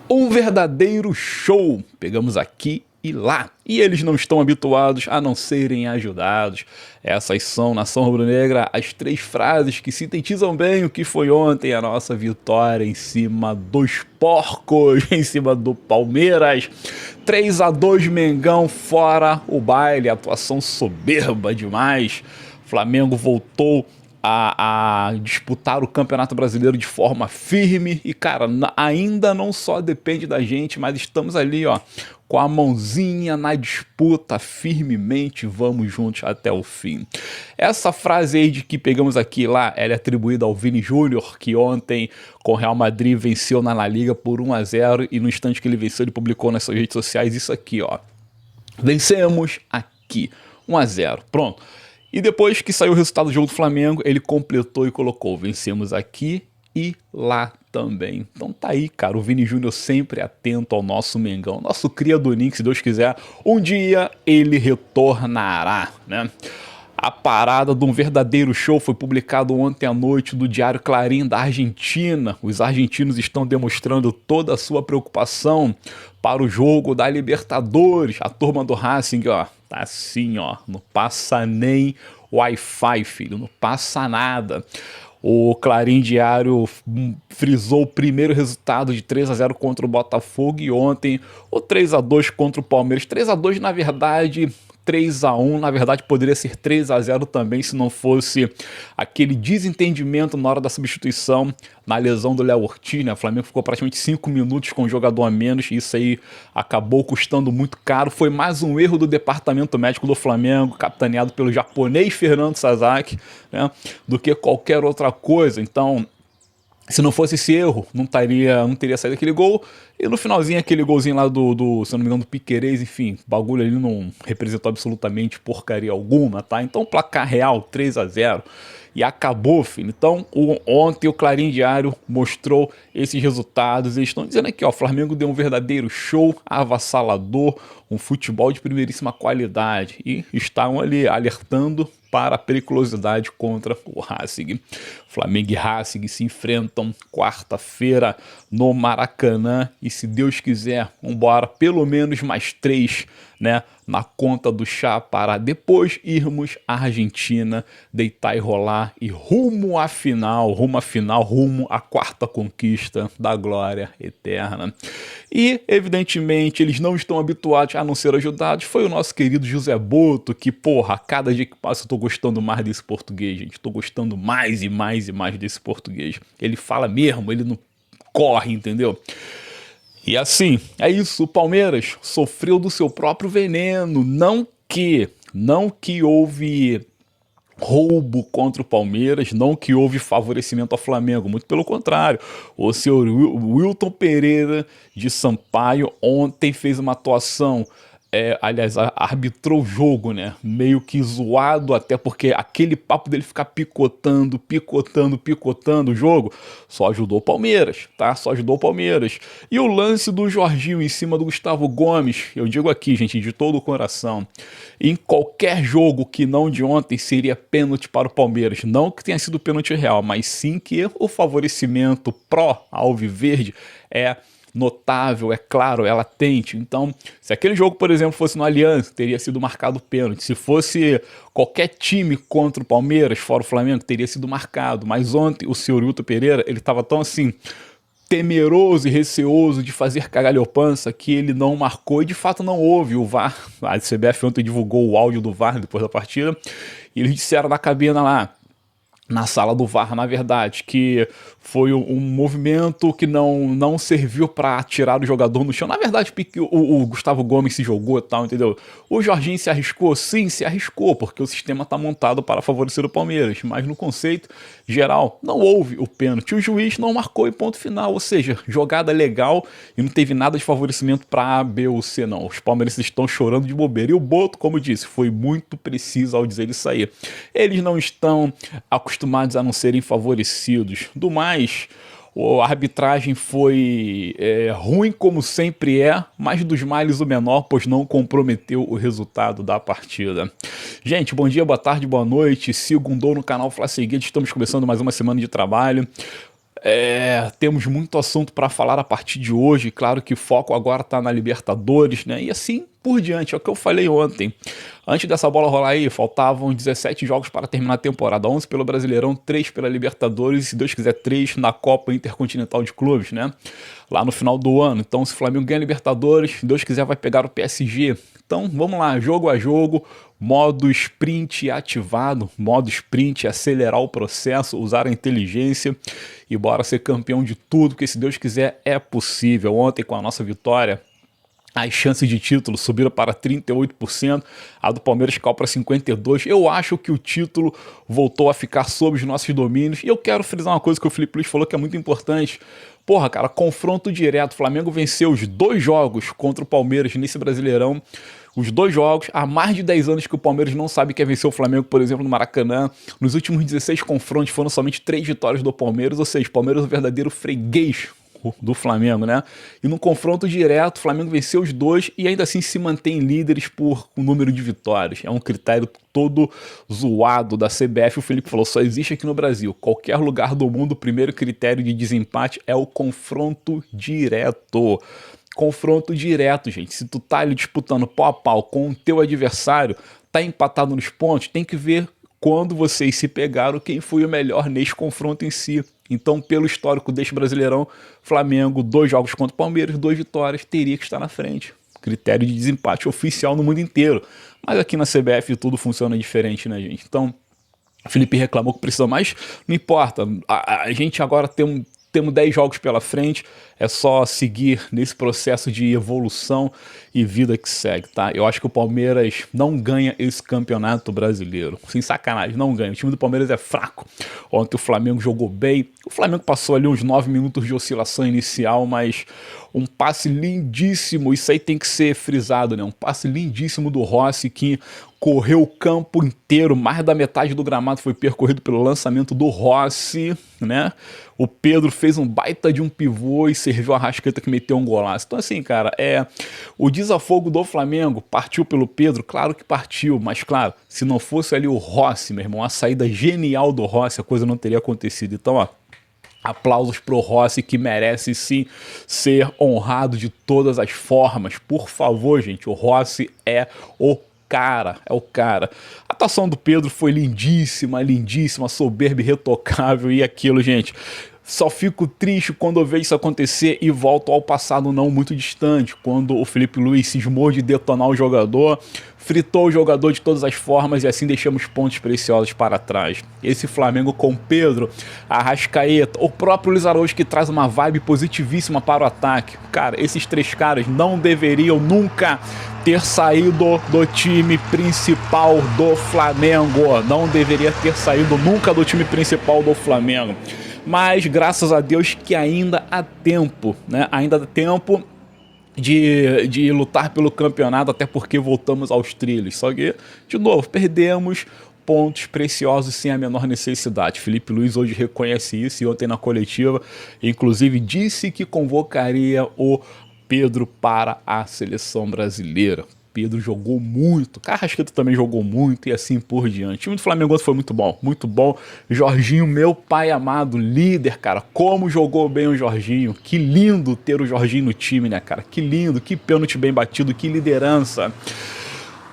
Um verdadeiro show. Pegamos aqui e lá. E eles não estão habituados a não serem ajudados. Essas são, nação rubro-negra, as 3 frases que sintetizam bem o que foi ontem a nossa vitória em cima dos porcos, em cima do Palmeiras. 3-2 Mengão, fora o baile, atuação soberba demais. Flamengo voltou a disputar o Campeonato Brasileiro de forma firme e, cara, ainda não só depende da gente, mas estamos ali, ó, com a mãozinha na disputa, firmemente, vamos juntos até o fim. Essa frase aí de que pegamos aqui e lá, ela é atribuída ao Vini Júnior, que ontem com o Real Madrid venceu na La Liga por 1-0 e no instante que ele venceu, ele publicou nas suas redes sociais isso aqui, ó. Vencemos aqui, 1-0, pronto. E depois que saiu o resultado do jogo do Flamengo, ele completou e colocou: vencemos aqui e lá também. Então tá aí, cara, o Vini Júnior sempre atento ao nosso Mengão, nosso cria do Ninho, que se Deus quiser, um dia ele retornará, né? A parada de um verdadeiro show foi publicado ontem à noite do Diário Clarim da Argentina. Os argentinos estão demonstrando toda a sua preocupação para o jogo da Libertadores. A turma do Racing, ó, tá assim, ó, não passa nem Wi-Fi, filho, não passa nada. O Clarim Diário frisou o primeiro resultado de 3-0 contra o Botafogo e ontem o 3-2 contra o Palmeiras. 3-2, na verdade, 3-1, na verdade poderia ser 3-0 também se não fosse aquele desentendimento na hora da substituição na lesão do Léo Ortiz, né? O Flamengo ficou praticamente 5 minutos com o jogador a menos e isso aí acabou custando muito caro. Foi mais um erro do departamento médico do Flamengo, capitaneado pelo japonês Fernando Sasaki, né? Do que qualquer outra coisa. Então, se não fosse esse erro, não teria saído aquele gol. E no finalzinho, aquele golzinho lá se eu não me engano, do Piquerez, enfim, o bagulho ali não representou absolutamente porcaria alguma, tá? Então, placar real, 3-0. E acabou, filho. Então, ontem o Clarim Diário mostrou esses resultados. Eles estão dizendo aqui, ó, o Flamengo deu um verdadeiro show, avassalador, um futebol de primeiríssima qualidade. E estão ali alertando para a periculosidade contra o Racing. Flamengo e Racing se enfrentam quarta-feira no Maracanã e, se Deus quiser, vambora, pelo menos mais 3, né, na conta do chá para depois irmos à Argentina, deitar e rolar e rumo à final, rumo à quarta conquista da glória eterna. E, evidentemente, eles não estão habituados a não ser ajudados. Foi o nosso querido José Boto, que, porra, a cada dia que passa eu tô gostando mais desse português, gente. Tô gostando mais e mais e mais desse português. Ele fala mesmo, ele não corre, entendeu? E assim, é isso, o Palmeiras sofreu do seu próprio veneno, não que houve roubo contra o Palmeiras, não que houve favorecimento ao Flamengo, muito pelo contrário. O senhor Wilton Pereira de Sampaio ontem fez uma atuação, aliás, arbitrou o jogo, né? Meio que zoado, até porque aquele papo dele ficar picotando o jogo só ajudou o Palmeiras, tá? Só ajudou o Palmeiras. E o lance do Jorginho em cima do Gustavo Gomes, eu digo aqui, gente, de todo o coração, em qualquer jogo que não de ontem seria pênalti para o Palmeiras. Não que tenha sido pênalti real, mas sim que o favorecimento pró-alviverde é notável, é claro, é latente. Então, se aquele jogo, por exemplo, fosse no Allianz, teria sido marcado pênalti. Se fosse qualquer time contra o Palmeiras, fora o Flamengo, teria sido marcado. Mas ontem, o senhor Wilton Pereira, ele estava tão assim, temeroso e receoso de fazer cagalhopança, que ele não marcou e de fato não houve o VAR. A CBF ontem divulgou o áudio do VAR depois da partida e eles disseram na cabina lá, na sala do VAR, na verdade, que foi um movimento que não serviu para tirar o jogador no chão. Na verdade, o Gustavo Gomes se jogou e tal, entendeu? O Jorginho se arriscou? Sim, se arriscou, porque o sistema está montado para favorecer o Palmeiras. Mas no conceito geral, não houve o pênalti. O juiz não marcou em ponto final, ou seja, jogada legal e não teve nada de favorecimento para A, B ou C, não. Os palmeirenses estão chorando de bobeira. E o Boto, como disse, foi muito preciso ao dizer isso aí. Eles não estão acostumados a não serem favorecidos. Do mais, a arbitragem foi ruim, como sempre mas dos males o menor, pois não comprometeu o resultado da partida. Gente, bom dia, boa tarde, boa noite. Segundou no canal Fla Seguinte, estamos começando mais uma semana de trabalho. Temos muito assunto para falar a partir de hoje. Claro que o foco agora está na Libertadores, né? E assim por diante, é o que eu falei ontem. Antes dessa bola rolar aí, faltavam 17 jogos para terminar a temporada. 11 pelo Brasileirão, 3 pela Libertadores e, se Deus quiser, 3 na Copa Intercontinental de Clubes, né? Lá no final do ano. Então, se o Flamengo ganha a Libertadores, se Deus quiser, vai pegar o PSG. Então, vamos lá, jogo a jogo. Modo sprint ativado, modo sprint, acelerar o processo, usar a inteligência e bora ser campeão de tudo, que se Deus quiser é possível. Ontem, com a nossa vitória, as chances de título subiram para 38%, a do Palmeiras caiu para 52%. Eu acho que o título voltou a ficar sob os nossos domínios. E eu quero frisar uma coisa que o Felipe Luiz falou que é muito importante. Porra, cara, confronto direto. O Flamengo venceu os 2 jogos contra o Palmeiras nesse Brasileirão. Os 2 jogos, há mais de 10 anos que o Palmeiras não sabe que é vencer o Flamengo, por exemplo, no Maracanã. Nos últimos 16 confrontos foram somente 3 vitórias do Palmeiras, ou seja, o Palmeiras é o verdadeiro freguês do Flamengo, né? E no confronto direto, o Flamengo venceu os 2 e ainda assim se mantém líderes por um número de vitórias. É um critério todo zoado da CBF. O Felipe falou, só existe aqui no Brasil. Qualquer lugar do mundo, o primeiro critério de desempate é o confronto direto. Confronto direto, gente. Se tu tá ali disputando pau a pau com o teu adversário, tá empatado nos pontos, tem que ver quando vocês se pegaram quem foi o melhor nesse confronto em si. Então, pelo histórico deste Brasileirão, Flamengo, 2 jogos contra o Palmeiras, 2 vitórias, teria que estar na frente. Critério de desempate oficial no mundo inteiro. Mas aqui na CBF tudo funciona diferente, né, gente? Então, o Felipe reclamou que precisa mais, não importa. A gente agora temos 10 jogos pela frente, é só seguir nesse processo de evolução e vida que segue, tá? Eu acho que o Palmeiras não ganha esse campeonato brasileiro. Sem sacanagem, não ganha. O time do Palmeiras é fraco. Ontem o Flamengo jogou bem. O Flamengo passou ali uns 9 minutos de oscilação inicial, mas um passe lindíssimo, isso aí tem que ser frisado, né? Um passe lindíssimo do Rossi que correu o campo inteiro, mais da metade do gramado foi percorrido pelo lançamento do Rossi, né? O Pedro fez um baita de um pivô e serviu a Arrascaeta que meteu um golaço. Então assim, cara, o desafogo do Flamengo partiu pelo Pedro, claro que partiu, mas claro, se não fosse ali o Rossi, meu irmão, a saída genial do Rossi, a coisa não teria acontecido. Então, ó, aplausos pro Rossi, que merece sim ser honrado de todas as formas. Por favor, gente, o Rossi é o cara. A atuação do Pedro foi lindíssima, lindíssima, soberba e retocável. E aquilo, gente, só fico triste quando eu vejo isso acontecer e volto ao passado não muito distante, quando o Felipe Luiz cismou de detonar o jogador, fritou o jogador de todas as formas e assim deixamos pontos preciosos para trás. Esse Flamengo com Pedro, Arrascaeta, o próprio Luiz Araújo, que traz uma vibe positivíssima para o ataque. Cara, esses 3 caras não deveriam nunca ter saído do time principal do Flamengo. Não deveria ter saído nunca do time principal do Flamengo. Mas graças a Deus que ainda há tempo, né? Ainda há tempo de lutar pelo campeonato, até porque voltamos aos trilhos. Só que, de novo, perdemos pontos preciosos sem a menor necessidade. Felipe Luiz hoje reconhece isso e ontem na coletiva, inclusive, disse que convocaria o Pedro para a seleção brasileira. Pedro jogou muito, Arrascaeta também jogou muito e assim por diante. O time do Flamengo foi muito bom, muito bom. Jorginho, meu pai amado, líder, cara, como jogou bem o Jorginho. Que lindo ter o Jorginho no time, né, cara? Que lindo, que pênalti bem batido, que liderança.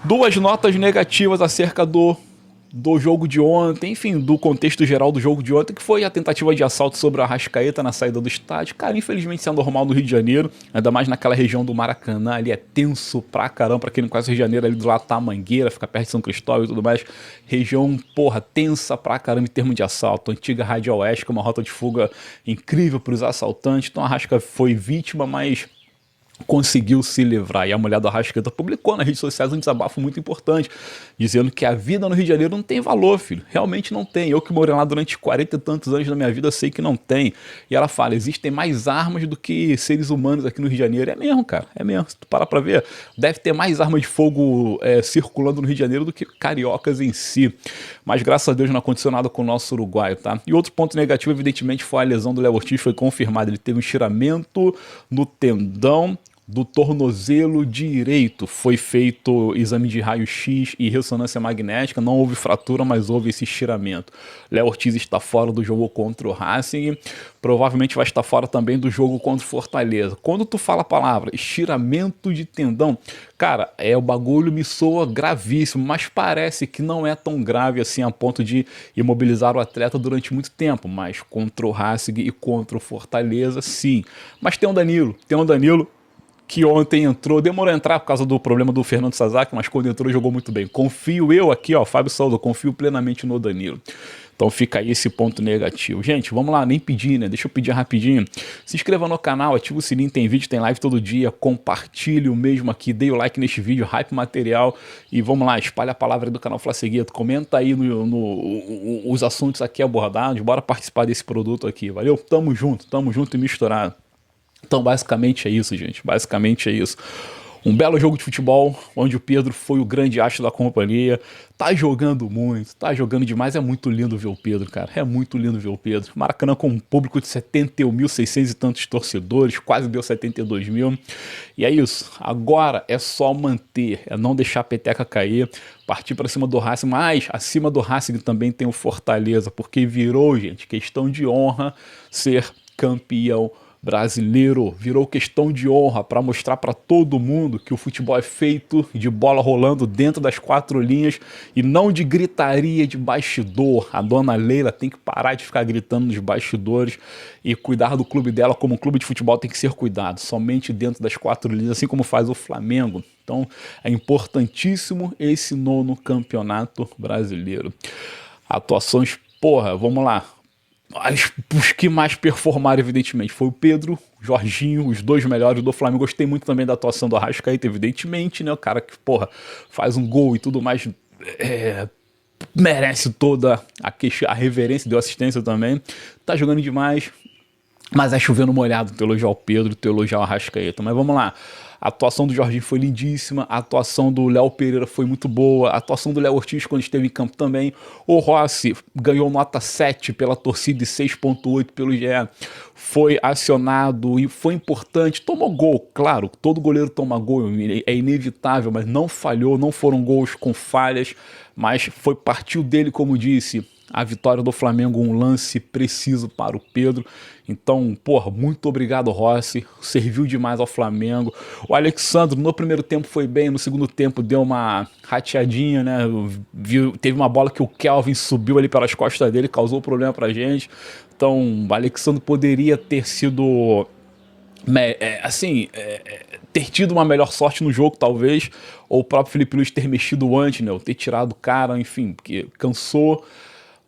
2 notas negativas acerca do jogo de ontem, enfim, do contexto geral do jogo de ontem, que foi a tentativa de assalto sobre a Arrascaeta na saída do estádio. Cara, infelizmente isso é normal no Rio de Janeiro, ainda mais naquela região do Maracanã, ali é tenso pra caramba, pra quem não conhece o Rio de Janeiro, ali do lado tá a Mangueira, fica perto de São Cristóvão e tudo mais, região, porra, tensa pra caramba em termos de assalto, antiga Rádio Oeste, que é uma rota de fuga incrível pros assaltantes. Então a Arrasca foi vítima, mas conseguiu se livrar. E a mulher do Arrascaeta publicou nas redes sociais um desabafo muito importante, dizendo que a vida no Rio de Janeiro não tem valor, filho. Realmente não tem. Eu que morei lá durante 40 e tantos anos da minha vida, sei que não tem. E ela fala, existem mais armas do que seres humanos aqui no Rio de Janeiro. É mesmo, cara. É mesmo. Se tu parar pra ver, deve ter mais armas de fogo circulando no Rio de Janeiro do que cariocas em si. Mas graças a Deus não aconteceu nada com o nosso uruguaio, tá? E outro ponto negativo, evidentemente, foi a lesão do Léo Ortiz, foi confirmada. Ele teve um estiramento no tendão do tornozelo direito. Foi feito exame de raio-x e ressonância magnética, não houve fratura, mas houve esse estiramento. Léo Ortiz está fora do jogo contra o Racing, provavelmente vai estar fora também do jogo contra o Fortaleza. Quando tu fala a palavra estiramento de tendão, cara, o bagulho me soa gravíssimo, mas parece que não é tão grave assim a ponto de imobilizar o atleta durante muito tempo, mas contra o Racing e contra o Fortaleza, sim. Mas tem um Danilo que ontem entrou, demorou a entrar por causa do problema do Fernando Sasaki, mas quando entrou jogou muito bem. Confio eu aqui, ó, Fábio Saulo, confio plenamente no Danilo. Então fica aí esse ponto negativo. Gente, vamos lá, nem pedir, né? Deixa eu pedir rapidinho. Se inscreva no canal, ativa o sininho, tem vídeo, tem live todo dia. Compartilhe o mesmo aqui, dê o like neste vídeo, hype material. E vamos lá, espalha a palavra do canal Flacegueto. Comenta aí os assuntos aqui abordados. Bora participar desse produto aqui, valeu? Tamo junto e misturado. Então basicamente é isso, gente, basicamente é isso. Um belo jogo de futebol, onde o Pedro foi o grande astro da companhia, tá jogando muito, tá jogando demais, é muito lindo ver o Pedro, cara, é muito lindo ver o Pedro. Maracanã com um público de 71.600 e tantos torcedores, quase deu 72 mil, e é isso, agora é só manter, é não deixar a peteca cair, partir para cima do Racing, mas acima do Racing também tem o Fortaleza, porque virou, gente, questão de honra ser campeão brasileiro, virou questão de honra para mostrar para todo mundo que o futebol é feito de bola rolando dentro das quatro linhas e não de gritaria de bastidor. A dona Leila tem que parar de ficar gritando nos bastidores e cuidar do clube dela como um clube de futebol tem que ser cuidado, somente dentro das quatro linhas, assim como faz o Flamengo. Então é importantíssimo esse 9º campeonato brasileiro. Atuações, porra, vamos lá. Os que mais performaram, evidentemente, foi o Pedro, o Jorginho, os dois melhores do Flamengo. Gostei muito também da atuação do Arrascaeta, evidentemente, né? O cara que, porra, faz um gol e tudo mais, merece toda a reverência, deu assistência também. Tá jogando demais, mas é chovendo molhado tu elogiar o Pedro, tu elogiar o Arrascaeta. Mas vamos lá. A atuação do Jorginho foi lindíssima, a atuação do Léo Pereira foi muito boa, a atuação do Léo Ortiz quando esteve em campo também. O Rossi ganhou nota 7 pela torcida e 6.8 pelo GE. Foi acionado e foi importante, tomou gol, claro, todo goleiro toma gol, é inevitável, mas não falhou, não foram gols com falhas, mas partiu dele, como disse, a vitória do Flamengo, um lance preciso para o Pedro. Então, porra, muito obrigado, Rossi. Serviu demais ao Flamengo. O Alexandre, no primeiro tempo foi bem, no segundo tempo deu uma rateadinha, né? Teve uma bola que o Kelvin subiu ali pelas costas dele, causou problema pra gente. Então, o Alexandre poderia ter sido... ter tido uma melhor sorte no jogo, talvez, ou o próprio Felipe Luiz ter mexido antes, né? Ou ter tirado o cara, enfim, porque cansou.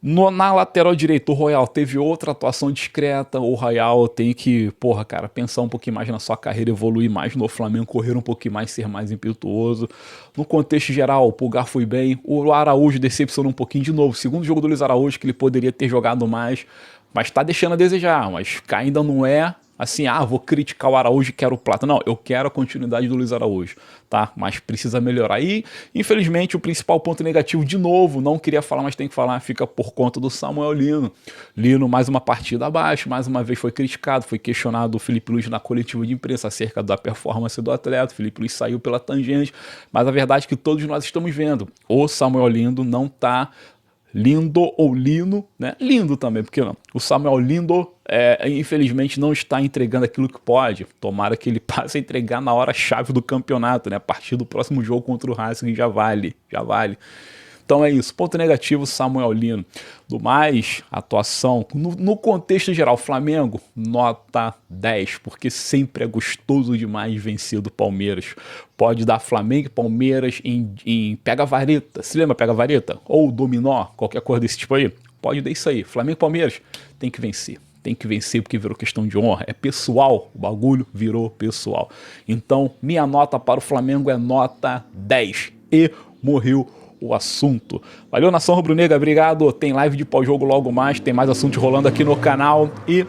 Na lateral direita, o Royal teve outra atuação discreta. O Royal tem que, porra, cara, pensar um pouquinho mais na sua carreira, evoluir mais no Flamengo, correr um pouquinho mais, ser mais impetuoso. No contexto geral, o Pulgar foi bem. O Araújo decepcionou um pouquinho de novo. Segundo jogo do Luiz Araújo, que ele poderia ter jogado mais, mas tá deixando a desejar. Mas ainda não é assim, vou criticar o Araújo e quero o Plata. Não, eu quero a continuidade do Luiz Araújo, tá? Mas precisa melhorar. E, infelizmente, o principal ponto negativo, de novo, não queria falar, mas tem que falar, fica por conta do Samuel Lino. Lino, mais uma partida abaixo, mais uma vez foi criticado, foi questionado o Felipe Luiz na coletiva de imprensa acerca da performance do atleta. O Felipe Luiz saiu pela tangente, mas a verdade é que todos nós estamos vendo. O Samuel Lino não tá... Lindo ou Lino, né? Lindo também, porque não? O Samuel Lindo, infelizmente, não está entregando aquilo que pode. Tomara que ele passe a entregar na hora-chave do campeonato, né? A partir do próximo jogo contra o Racing já vale, já vale. Então é isso, ponto negativo, Samuel Lino. Do mais, atuação, no contexto geral, Flamengo, nota 10, porque sempre é gostoso demais vencer do Palmeiras. Pode dar Flamengo e Palmeiras em pega-vareta, se lembra pega-vareta? Ou dominó, qualquer coisa desse tipo aí. Pode dar isso aí, Flamengo e Palmeiras tem que vencer. Tem que vencer porque virou questão de honra, é pessoal, o bagulho virou pessoal. Então, minha nota para o Flamengo é nota 10 e morreu o assunto. Valeu, nação rubro-negra, obrigado. Tem live de pós-jogo logo mais, tem mais assunto rolando aqui no canal e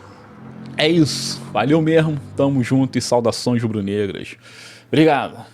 é isso. Valeu mesmo, tamo junto e saudações rubro-negras. Obrigado.